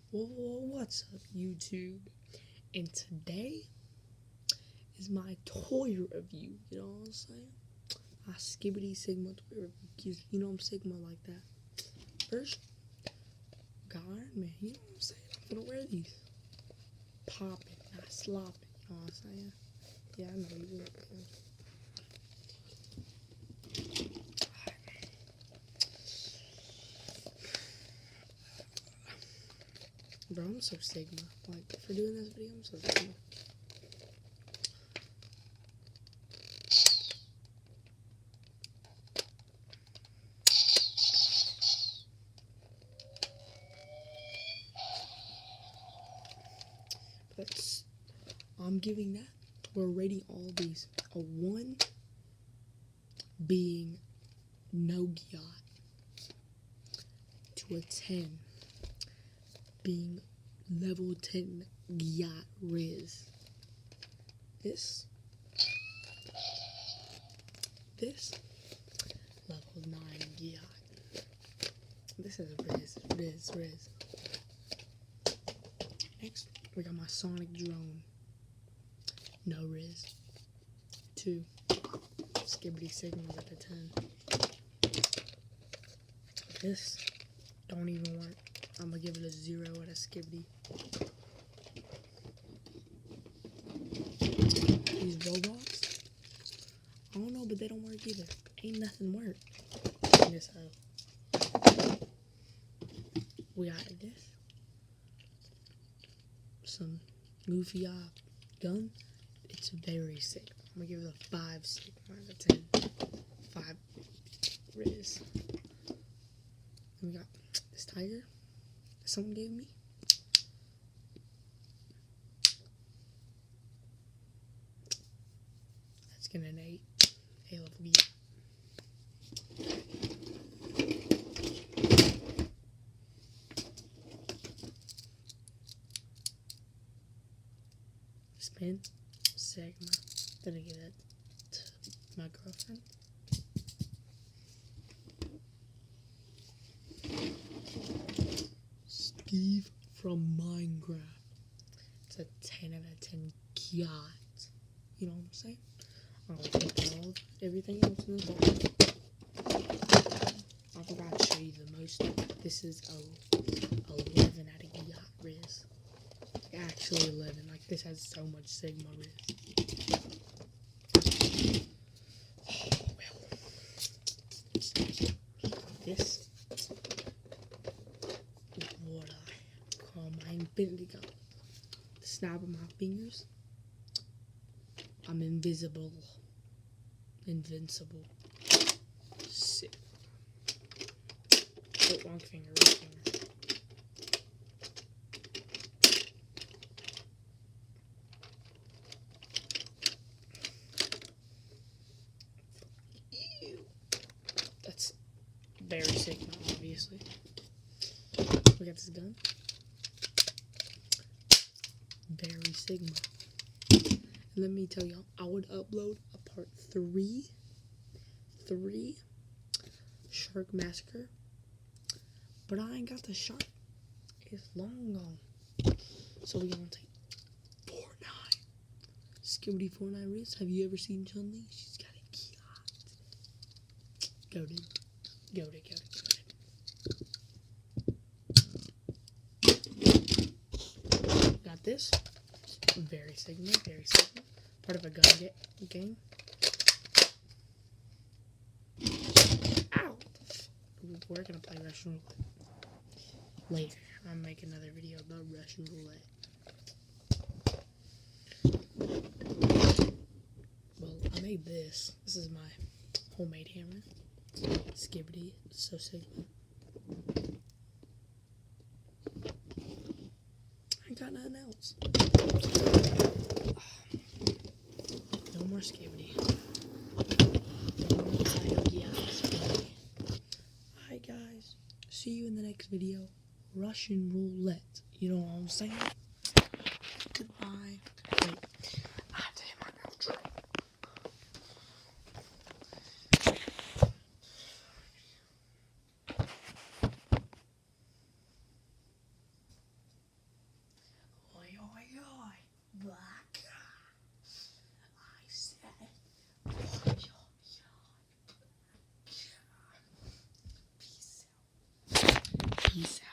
What's up, YouTube? And today is my toy review. You know what I'm saying? My Skibity Sigma toy review. 'Cause you know I'm Sigma like that. First, got Iron Man. You know what I'm saying? I'm gonna wear these. Popping, not slopping. You know what I'm saying? Yeah, I know you will. Bro, I'm so Sigma. Like, for doing this video, I'm so Sigma. But I'm giving that. We're rating all these. A 1 being no Gyat, to a 10 being level 10 Gyat Riz. This level 9 Gyat. This is Riz. Next, we got my Sonic Drone. No Riz. 2. Skibity Sigmas at the 10. This, don't even work. I'm gonna give it a 0 at a Skibity. These robots, I don't know, but they don't work either. Ain't nothing work in this hoe. We got this. Some goofy gun. It's very sick. I'm gonna give it a 5 Sigma out of 10. 5 Riz. And we got this tiger that someone gave me. Let's get an 8. A level Gyat. Spin Sigma. Gonna give that to my girlfriend. Steve from Minecraft. It's a 10 out of 10 Gyat. You know what I'm saying? I'll take everything else in this box. I forgot to show you the most. This is a 11 out of Gyat Riz. Actually 11. Like, this has so much Sigma Riz. Oh, well. This is what I call my infinity gun. The snap of my fingers, I'm invisible. Invincible. Sick. Oh, wrong finger, right finger. Ew. That's very sick, obviously. We got this gun. Very Sigma. And let me tell y'all, I would upload a part 3 Shark Massacre, but I ain't got the shark. It's long gone. So we're gonna take Fortnite. Skibity Fortnite Riz. Have you ever seen Chun-Li? She's got a Gyat. Go, dude. Go. Got this. Very Sigma. Part of a gun game. Ow! We're gonna play Russian roulette later. I'm making another video about Russian roulette. Well, I made this. This is my homemade hammer. Skibity. It's so Sigma. I got nothing else. No more Skibity. Alright guys, see you in the next video. Russian roulette. You know what I'm saying? Goodbye. Wait, I have to hit my outro. Black. I said, oh, Peace out. Peace out.